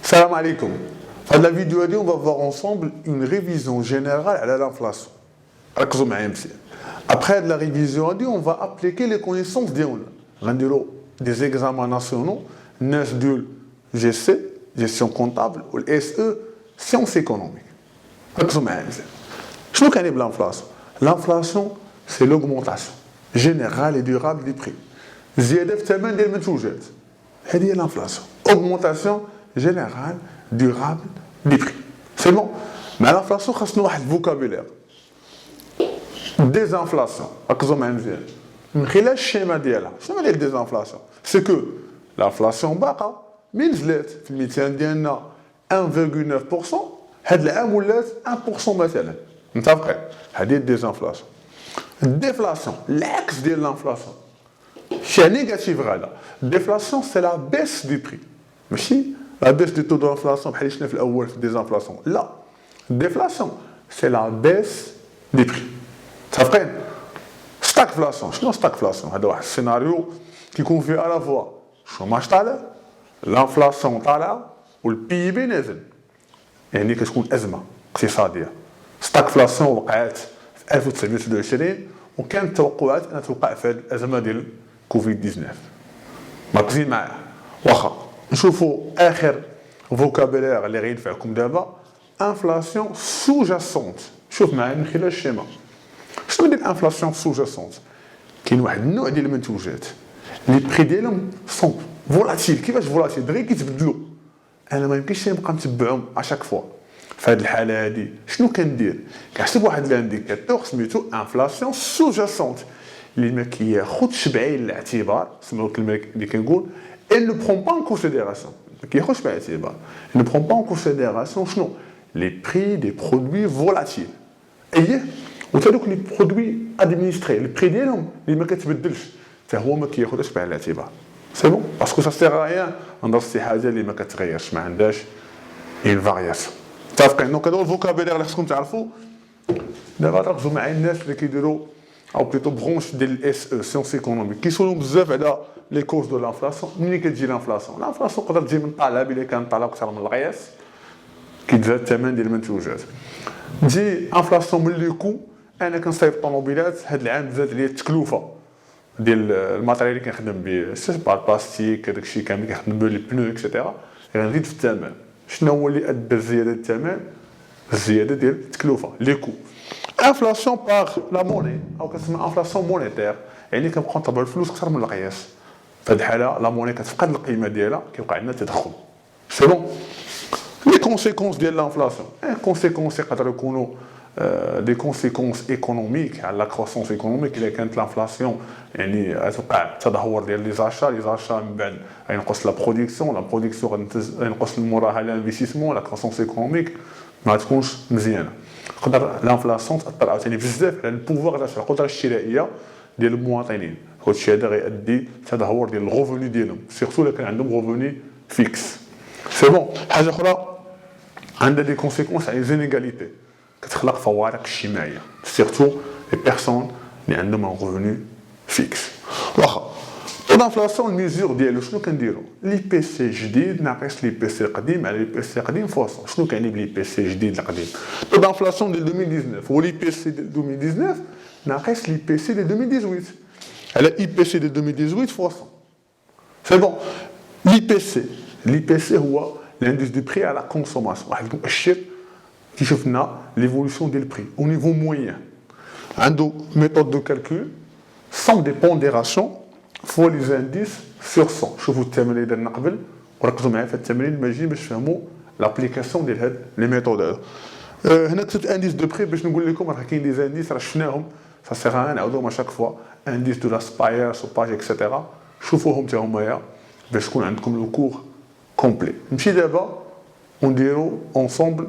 Salam alaikum. Dans la vidéo, on va voir ensemble une révision générale à l'inflation. Après la révision, on va appliquer les connaissances des examens nationaux, NES2, GC, gestion comptable, ou SE, sciences économiques. Qu'est-ce que l'inflation? L'inflation, c'est l'augmentation générale et durable des prix. زيادة في ثمن ديال المنتوجات. هذه هي l'inflation. Augmentation générale, durable des prix. C'est bon. Mais l'inflation, خاصنا واحد vocabulaire. Désinflation. ركزوا معايا مزيان. من خلال الشيما ديالها. شنو هي الديزانفلاسيون؟ سي كو l'inflation باقا من نزلات في الميزان ديالنا 1.9%. هذا العام ولات 1% مثلا. متفقين؟ هذه هي الديزانفلاسيون. الديفلاسيون العكس ديال l'inflation. C'est négatif, là. Déflation, c'est la baisse du prix. Mais si, la baisse du taux d'inflation, désinflation. Là, déflation, c'est la baisse des prix. Ça fait stagflation. Je stagflation. C'est un scénario qui confie à la fois le chômage, l'inflation ou le PIB. Et il y a une azma. C'est ça dire. Stagflation, وقعت في 1922 وكانت توقعات أنها توقع في الأزمة ديال كوفيد 19 مركزين معاه واخا نشوفوا اخر فوكابولير اللي غينفعكم دابا انفلاسيون سو جاسونت شوف معايا من خلال الشيما شنو ديال الانفلاسيون سو جاسونت كاين واحد النوع ديال المنتوجات لي بري ديالهم سون فولاتيل كيفاش فولاتيل دغيا كيتبدلوا انا ما يمكنش نبقى نتبعهم اشاك فوا في هذه الحاله هذه شنو كندير كنحسب واحد الانديكاتور سميتو انفلاسيون سو جاسونت اللي ما كياخذش بعين الاعتبار سمعوا الكلمه اللي كنقول elle ne prend pas en considération ما كياخذش بعين الاعتبار elle ne prend pas en considération شنو les prix des produits volatiles اييه وتادوك لي برودوي ادمينستري البري ديالهم اللي ما كتبدلش حتى هو ما كياخذش بعين الاعتبار سي بون باسكو سا سيغ ريان ندير شي حاجه اللي ما كتغيرش ما عندهاش اون فارياسيون متفقين دونك هادو الفوكابولير اللي خصكم تعرفوا دابا ركزوا معايا الناس اللي كيديروا او بليتو برونش ديال الاس او سيونس ايكونوميك كيسولوا بزاف على لي كوز دو لانفلاسيون منين كتجي لانفلاسيون تقدر تجي من الطلب الا كان الطلب اكثر من القياس كيتزاد الثمن ديال المنتوجات تجي انفلاسيون من لي كو انا كنصايب الطوموبيلات هذا العام زاد عليا التكلفه ديال الماتيريال اللي كنخدم به سي با البلاستيك هذاك الشيء كامل كنخدم به لي بنو اكسيتيرا غنزيد في الثمن شنو هو اللي ادى زياده الثمن الزياده ديال التكلفه لي كو انفلاسيون باغ لا موني او كتسمى انفلاسيون مونيتير يعني كنبقاو نطبعوا الفلوس اكثر من القياس في هذه الحاله لا موني كتفقد القيمه ديالها كيوقع عندنا تدخل سي بون لي كونسيكونس ديال لانفلاسيون كونسيكونس يقدروا يكونوا دي كونسيكونس ايكونوميك على لا كروسونس ايكونوميك الا كانت لانفلاسيون يعني غتوقع تدهور ديال لي زاشا من بعد غينقص لا برودكسيون غينقص من موراها الانفستيسمون لا كروسونس ايكونوميك ما تكونش مزيانه تقدر لانفلاسيون تاثر عاوتاني بزاف على البوفوار ديال القدره الشرائيه ديال المواطنين هادشي هذا غيؤدي لتدهور ديال الغوفوني ديالهم سيرتو الا كان عندهم غوفوني فيكس سي بون حاجه اخرى عندها دي كونسيكونس على زينيغاليتي كتخلق فوارق اجتماعيه سيرتو لي بيرسون اللي عندهم غوفوني فيكس واخا الانفلاسيون الميزور ديالو شنو كنديروا لي بي سي جديد ناقص لي بي سي قديم على لي بي سي قديم فوسط شنو كيعني بلي بي سي جديد القديم الانفلاسيون ديال 2019 هو لي بي سي ديال 2019 ناقص لي بي سي ديال 2018 على اي بي سي ديال 2018 فوسط سي بون لي بي سي هو l'indice du prix à la consommation واحد المؤشر كيشوف لنا ليفولوسيون ديال البري او نيفو موين عنده méthode de calcul sans des pondérations فوا لي زانديس سور 100 شوفوا التمرين اللي درنا قبل وركزوا معايا في التمرين الماجي باش تفهموا لابليكاسيون ديال هاد لي ميثود هادو هنا كتبت انديس دو بري باش نقول لكم راه كاين لي زانديس راه شفناهم سا سيغ نعاودوهم اشاك فوا انديس دو لا سباير سوباج اكسيتيرا شوفوهم حتى هما باش تكون عندكم لو كور كومبلي نمشي دابا ونديرو اونصومبل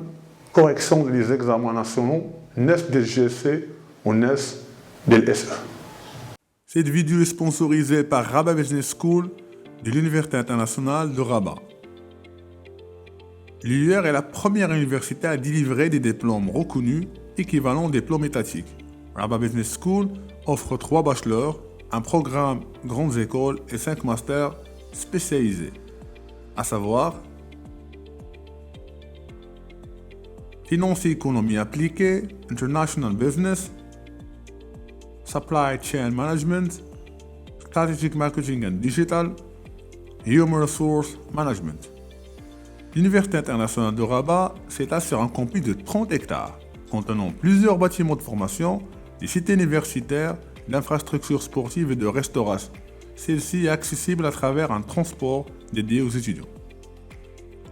كوريكسيون ديال لي زيكزامان ناسيونال الناس ديال جي سي والناس ديال اس او. Cette vidéo est sponsorisée par Rabat Business School de l'Université internationale de Rabat. L'UR est la première université à délivrer des diplômes reconnus équivalents diplômes étatiques. Rabat Business School offre 3 bachelors, un programme grandes écoles et 5 masters spécialisés, à savoir Financial Economy appliquée, International Business, Supply Chain Management, Strategic Marketing and Digital, Human Resource Management. L'Université internationale de Rabat s'étale sur un campus de 30 hectares, contenant plusieurs bâtiments de formation, des cités universitaires, d'infrastructures sportives et de restauration. Celle-ci est accessible à travers un transport dédié aux étudiants.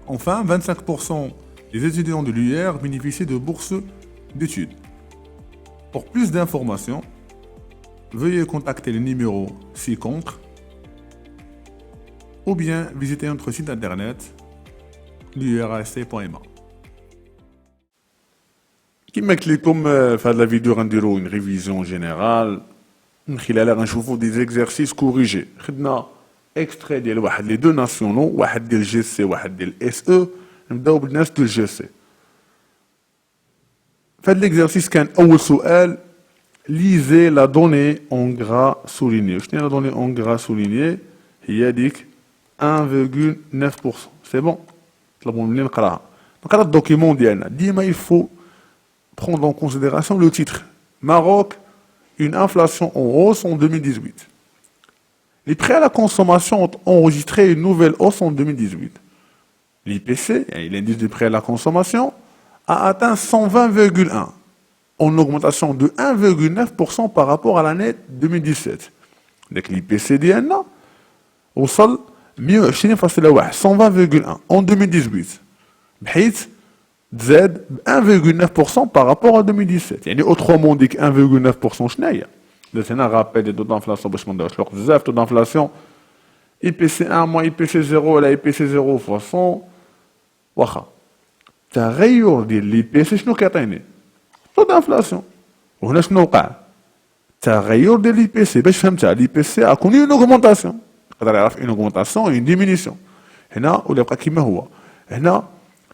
Enfin, 25% des étudiants de l'UR bénéficient de bourses d'études. Pour plus d'informations, veuillez contacter le numéro ci-contre ou bien visiter notre site internet l'urasc.ma. كما قلت لكم في هذه الفيديو غنديروا une révision générale من خلالها غنشوفوا des exercices corrigés. خدنا extrait ديال واحد لي دو ناسيونال، واحد ديال جي سي واحد ديال اس او. نبداو بالناس ديال جي سي. في هذا l'exercice كان اول سؤال lisez la donnée en gras souligné. شنو هي la donnée en gras souligné؟ هي ديك 1,9%. C'est bon. طلبوا مني نقراها. دونك هذا الدوكيمون ديالنا ديما il faut prendre en considération le titre. Maroc, une inflation en hausse en 2018. Les prêts à la consommation ont enregistré une nouvelle hausse en 2018. L'IPC, l'indice des prêts à la consommation, a atteint 120,1, en augmentation de 1,9% par rapport à l'année 2017. Donc l'IPC ديالنا وصل 120,1 120,1 en 2018. بحيث تزاد ب 1,9% par rapport à 2017. يعني autrement dit 1,9% شنو هي؟ درت هنا رابيل دي taux d'inflation باش ما نضيعوش الوقت بزاف. taux d'inflation IPC 1 moins IPC 0 ولا IPC 0 fois 100 واخا. التغير ديال l'IPC شنو كيعطيني؟ taux d'inflation. وهنا شنو وقع؟ التغير ديال l'IPC باش فهمتها l'IPC a connu une augmentation. يقدر يعرف une augmentation et une diminution. هنا ولا يبقى كيما هو. هنا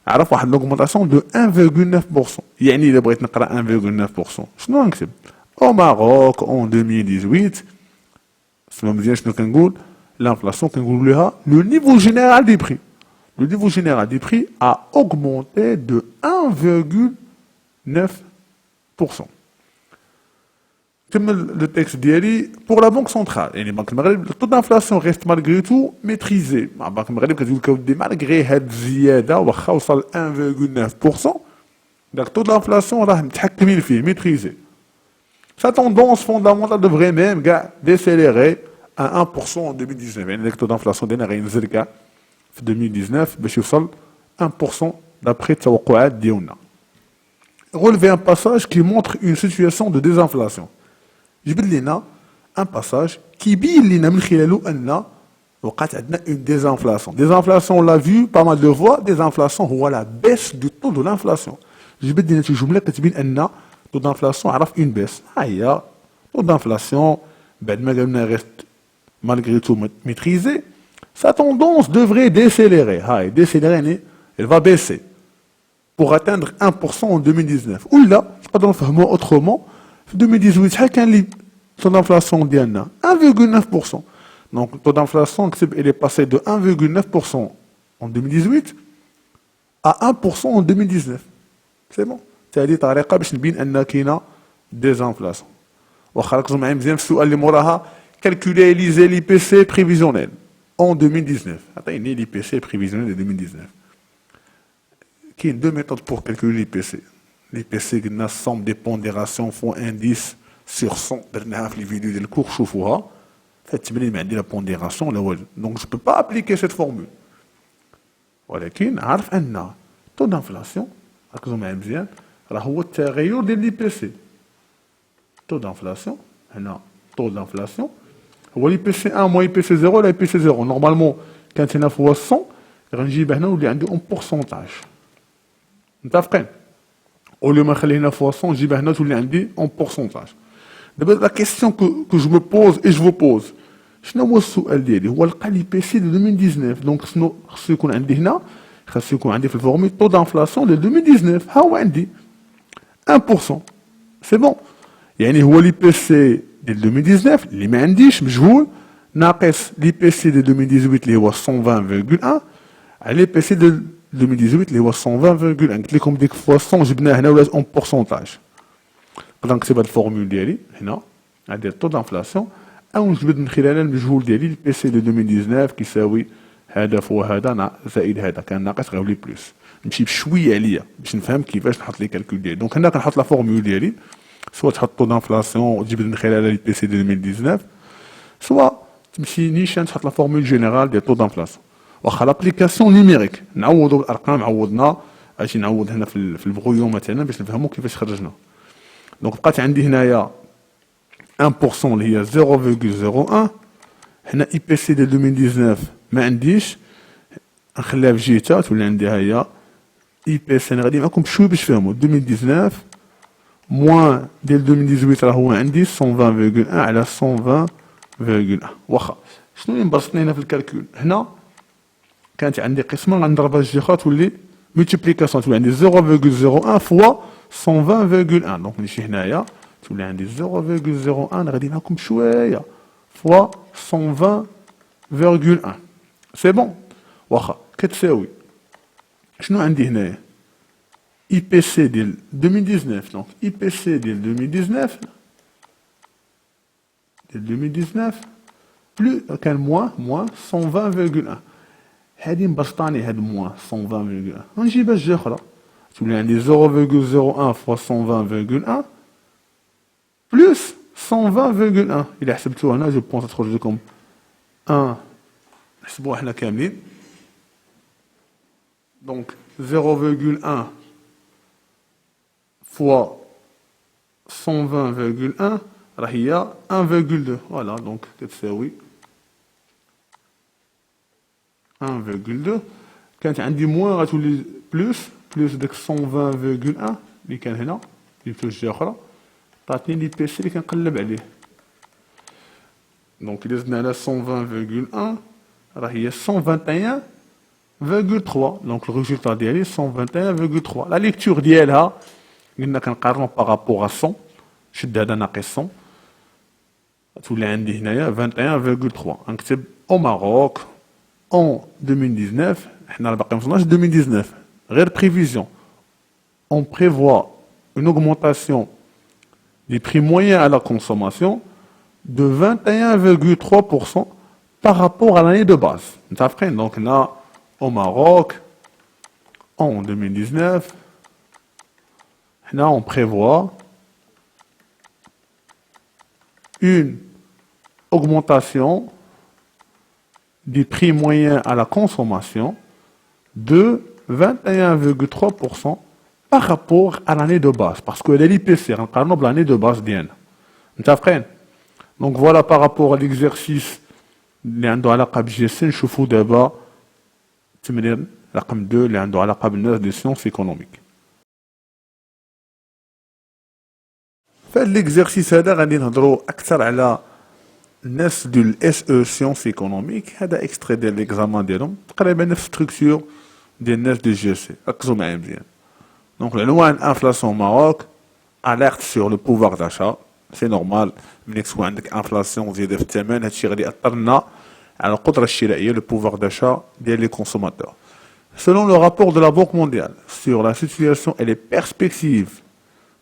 عرف واحد l'augmentation de 1,9%. يعني إذا بغيت نقرا 1,9% شنو نكتب؟ Au Maroc en 2018 سما مزيان شنو كنقول؟ L'inflation كنقول لها le niveau général des prix. Le niveau général des prix a augmenté de 1,9%. Comme le texte d'hier, pour la Banque centrale, et les banques maghreb, le taux d'inflation reste malgré tout maîtrisé. La Banque maghreb, malgré cette ziyada, واخا وصل 1,9%, le taux d'inflation راه متحكمين فيه, maîtrisé. Sa tendance fondamentale devrait même décélérer à 1% en 2019. يعني le taux d'inflation ديالنا غينزل كاع في 2019 باش يوصل 1% d'après التوقعات ديالنا. Relever un passage qui montre une situation de désinflation. جبد لنا ان باساج كيبين لنا من خلاله ان وقعت عندنا اون ديزانفلاسيون. ديزانفلاسيون لا فيو با مال دو فوا. ديزانفلاسيون هو لا بيس دو طو دو لانفلاسيون. جبد لنا شي جمله كتبين ان طو دانفلاسيون عرف اون بيس. ها هي طو دانفلاسيون بعد ما قلنا ريست مالغري تو ميتريزي. سا توندونس دوفري ديسيليري. هاي ديسيليري يعني elle va baisser pour atteindre 1% en 2019. ولا نقدروا نفهموها اوترومون. في 2018 شحال كان لي taux d'inflation ديالنا 1,9%. Donc le taux d'inflation il est passé de 1,9% en 2018 à 1% en 2019. C'est bon. هذه طريقه باش نبين ان كاينه ديزانفلاسيون. واخا ركزوا معايا مزيان في السؤال اللي موراها calculer l'IPC prévisionnel en 2019. عطيني l'IPC prévisionnel de 2019. كاين deux méthodes pour calculer l'IPC. l'IPC قلنا somme des pondérations fois indice sur 100 درناها في les vidéos ديال الكور شوفوها. في التمرين ما عندي لا pondération لا والو. Donc je peux pas appliquer cette formule. ولكن عارف ان taux d'inflation ركزوا معايا مزيان راه هو التغير ديال l'IPC. taux d'inflation هنا taux d'inflation هو l'IPC 1 moins l'IPC 0 ولا l'IPC 0. نورمالمون كانت هنا فوا 100 غنجيبها هنا ونولي عندي اون بورسونتاج. متفقين؟ au lieu ما نخلي هنا فوا 100 نجيبها هنا تولي عندي اون بورسونتاج. دابا لا كيسيون كو جو مو بوز اي جو بوز شنو هو السؤال ديالي؟ هو لقى لي بي سي دو 2019. دونك خصو يكون عندي هنا خاصو يكون عندي في الفورمول طو دانفلاسيون دو 2019. ها هو عندي 1%. سي بون. يعني هو لي بي سي ديال 2019 اللي ما عنديش مجهول ناقص لي بي سي ديال 2018 اللي هو 120,1 على لي بي سي ديال 2018 اللي هو 120.1 قلت لكم ديك fois 100 جبناه هنا ولات اون بورسونتاج. نقدر نكتب هاد الفورمول ديالي هنا عندي الطو دانفلاسيون او نجبد من خلالها المجهول ديالي البي سي دو 2019 كيساوي هذا فوا هذا زائد هذا كان ناقص غيولي بلوس. نمشي بشويه عليا باش نفهم كيفاش نحط لي كالكول ديالي. دونك هنا كنحط لا فورمول ديالي سوا تحط طو دانفلاسيون وتجبد من خلالها البي سي دو 2019 سوا تمشي نيشان تحط لا فورمول جينيرال ديال طو دانفلاسيون. واخا لابليكاسيون نيميريك نعوضوا بالارقام عوضنا اجي نعوض هنا في البغيون مثلا باش نفهموا كيفاش خرجنا. دونك بقات عندي هنايا 1% اللي هي 0.01 هنا اي بي سي ديال 2019 ما عنديش نخليها في جهتها تولي عندي هي اي بي سي. انا غادي معكم بشويه باش تفهموا 2019 موان ديال 2018 راه هو عندي 120.1 على 120.1. واخا شنو اللي مبسطني هنا في الكالكول هنا كانت عندي قسمه غنضربها جوج اخرى تولي ملتيبليكاسيون تولي عندي 0.01 فوا 120.1. دونك نمشي هنايا تولي عندي 0.01 غادي معكم بشويه فوا 120.1 سي بون. واخا كتساوي شنو عندي هنايا اي بي سي ديال 2019 دونك اي بي سي ديال 2019 بلو كان موان 120.1 هادي مبسطاني هاد موان 120.1 غنجيبها جهه اخرى تولي عندي 0.01 فوا 120.1 بلس 120.1 إلا حسبتوها هنا جو بونس تخرج لكم 1 نحسبوها حنا كاملين دونك 0.1 فوا 120.1 راه هي 1.2 فوالا دونك كتساوي 1.2. كانت عندي موان غتولي بلوس داك 120.1 اللي كان هنا جبتو جهه اخرى عطاتني لي بي سي اللي كنقلب عليه. دونك الا زدنا على 120.1 راه هي 121.3 دونك الريزولتا ديالي 121.3. لا ليكتور ديالها قلنا كنقارنو بارابور ا 100 شد هذا ناقص 100 تولي عندي هنايا 21.3. نكتب او ماروك en 2019 حنا باقي مصناش 2019 غير prévision on prévoit une augmentation des prix moyens à la consommation de 21.3% par rapport à l'année de base. Donc là, au Maroc, en 2019, là, on prévoit une augmentation du prix moyen à la consommation de 21.3% par rapport à l'année de base. Parce que l'IPC, on parle de l'année de base. Donc voilà par rapport à l'exercice اللي عنده علاقة بالجيسين نشوفو دابا التمرين رقم 2 اللي عنده علاقة بالناس دي سيونس ايكونوميك. فهاد ليكزارسيس هذا غادي نهضرو اكثر على الناس ديال الاس او سيونس ايكونوميك. هذا اكستري ديال ليكزامان ديالهم تقريبا نفس ستركتور ديال الناس دو جي سي. ركزوا معايا مزيان. دونك العنوان انفلاسيون ماروك alerte sur le pouvoir d'achat. سي نورمال ملي تكون عندك انفلاسيون زياده في الثمن هادشي غادي ياثر لنا على القدره الشرائيه لو بوفوار داشا ديال لي كونسوماتور. Selon le rapport de la Banque mondiale sur la situation et les perspectives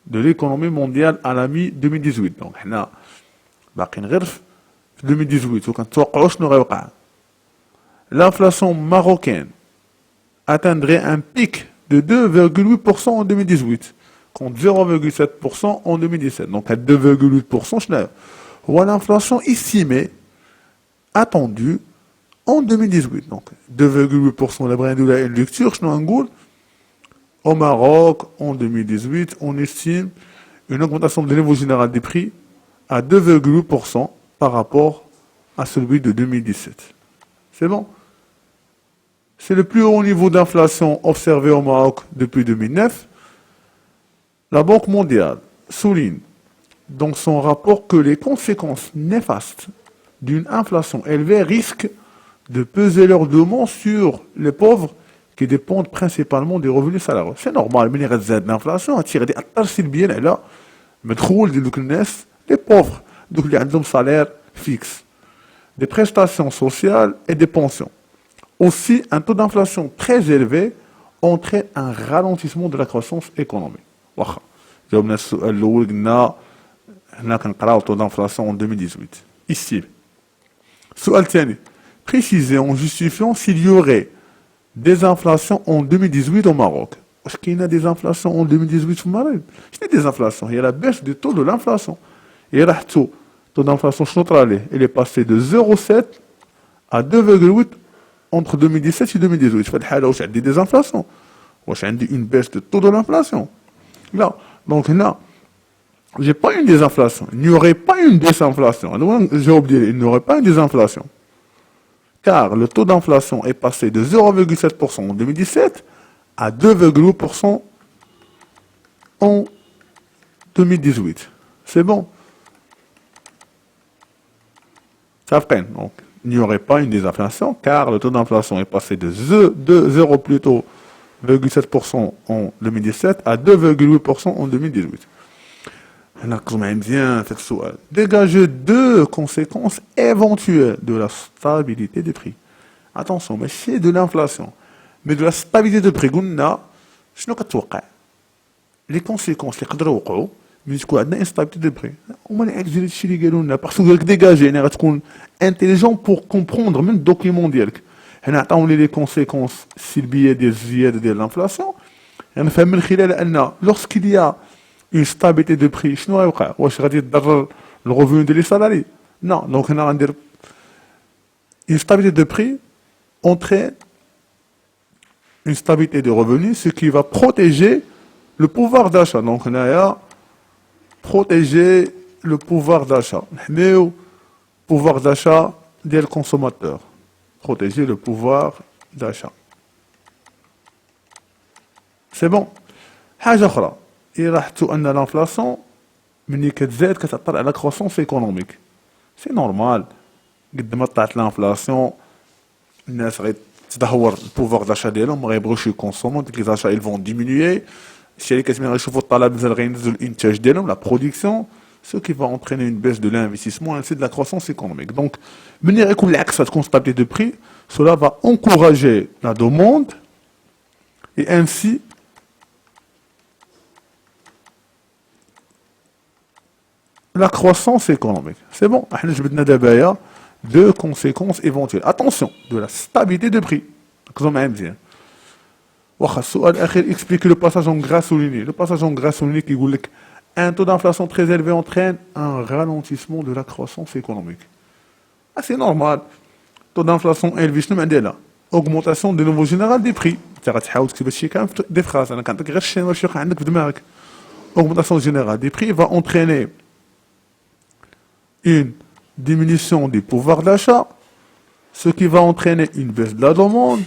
de l'économie mondiale à la mi-2018 donc حنا باقيين غير في 2018 وكنتوقعوا شنو غيوقع. L'inflation marocaine atteindrait un pic de 2,8% en 2018 contre 0,7% en 2017. Donc à 2,8%, c'est l'inflation estimée, attendue en 2018. Donc 2,8% la brinde de la lecture, au Maroc, en 2018, on estime une augmentation de niveau général des prix à 2,8% par rapport à celui de 2017. C'est bon? C'est le plus haut niveau d'inflation observé au Maroc depuis 2009. La Banque mondiale souligne dans son rapport que les conséquences néfastes d'une inflation élevée risquent de peser lourdement sur les pauvres qui dépendent principalement des revenus salariaux. C'est normal, mais l'inflation attire des attentes سلبيا على مدخول ديال دوك الناس les pauvres, دوك اللي عندهم salaire fixe, des prestations sociales et des pensions. Aussi, un taux d'inflation très élevé entraîne un ralentissement de la croissance économique. واخا جاوبنا السؤال الأول قلنا هنا كنقراو taux d'inflation en 2018. Ici. السؤال الثاني. Précisez en justifiant s'il y aurait des inflations en 2018 au Maroc. Est-ce qu'il y a des inflations en 2018 au Maroc? Ce n'est des inflations, il y a la baisse du taux de l'inflation. Et le taux d'inflation il est passé de 0,7 à 2,8 entre 2017 et 2018. Il y a des inflations. Il y a une baisse du taux de l'inflation. Là, donc là, j'ai pas une désinflation. Il n'y aurait pas une désinflation. J'ai oublié, il n'y aurait pas une désinflation. Car le taux d'inflation est passé de 0,7% en 2017 à 2,8% en 2018. C'est bon. Ça freine. Donc, il n'y aurait pas une désinflation car le taux d'inflation est passé de 0 plutôt 0,7% en 2017 à 2,8% en 2018. Dégager deux conséquences éventuelles de la stabilité des prix. Attention, mais c'est de l'inflation. Mais de la stabilité des prix, les conséquences qui peuvent mais تكون عندنا instabilité de prix. هما اللي عايزين هادشي اللي قالوا لنا باسكو قالك ديجاجي يعني غتكون انتيليجون بور كومبروندر من الدوكيومون ديالك. هنا عطاوني لي كونسيكونس السلبيه ديال الزياده ديال الانفلاسيون. غنفهم من خلال ان lorsqu'il y a une stabilité de prix شنو غيوقع؟ واش غادي تضرر الغوفون ديال لي سالاري؟ Non, donc هنا غندير une stabilité de prix entraîne une stabilité de revenus, ce qui va protéger le pouvoir d'achat. Donc هنايا protéger le pouvoir d'achat. Le pouvoir d'achat des consommateurs. Protéger le pouvoir d'achat. C'est bon. حاجة أخرى. لاحظتوا أن l'inflation ملي كتزاد كتأثر على la croissance économique. C'est normal. قد ما طلعت l'inflation الناس غيتدهور البوفوار d'achat ديالهم ما غيبغيوش يكونسومو ديك les achats ils vont diminuer. الشركات ملي غيشوفوا الطلب نزل غينزلوا الانتاج ديالهم la production ce qui va entraîner une baisse de l'investissement ainsi de la croissance économique. Donc ملي غيكون العكس غتكون stabilité de prix cela va encourager la demande et ainsi la croissance économique. C'est bon, احنا جبدنا دابايا deux conséquences éventuelles. Attention, de la stabilité de prix. ركزوا معايا مزيان. واخا السؤال الاخير explique le passage en gras souligné. Le passage en gras souligné كيقول لك un taux d'inflation très élevé entraîne un ralentissement de la croissance économique. Ah, c'est normal. Taux d'inflation élevé شنو معناتها لا؟ augmentation de niveau général des prix. انت غتحاول تكتب هادشي كامل في دي فراز انا كنعطيك غير الشيء واش يوقع عندك في دماغك. Augmentation générale des prix va entraîner une diminution du pouvoir d'achat, ce qui va entraîner une baisse de la demande,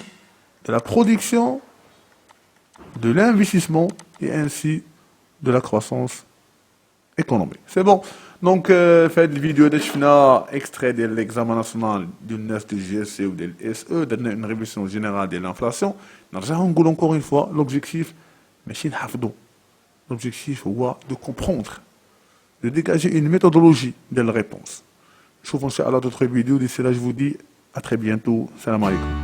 de la production, de l'investissement et ainsi de la croissance économique. C'est bon. Donc, faites la vidéo de extrait de l'examen national du NES du GSC ou de l'SE, donner une révision générale de l'inflation. Nous encore une fois, l'objectif, l'objectif de comprendre, de dégager une méthodologie de la réponse. Je vous fais d'autres vidéos. D'ici là, je vous dis à très bientôt. Salam alaikum.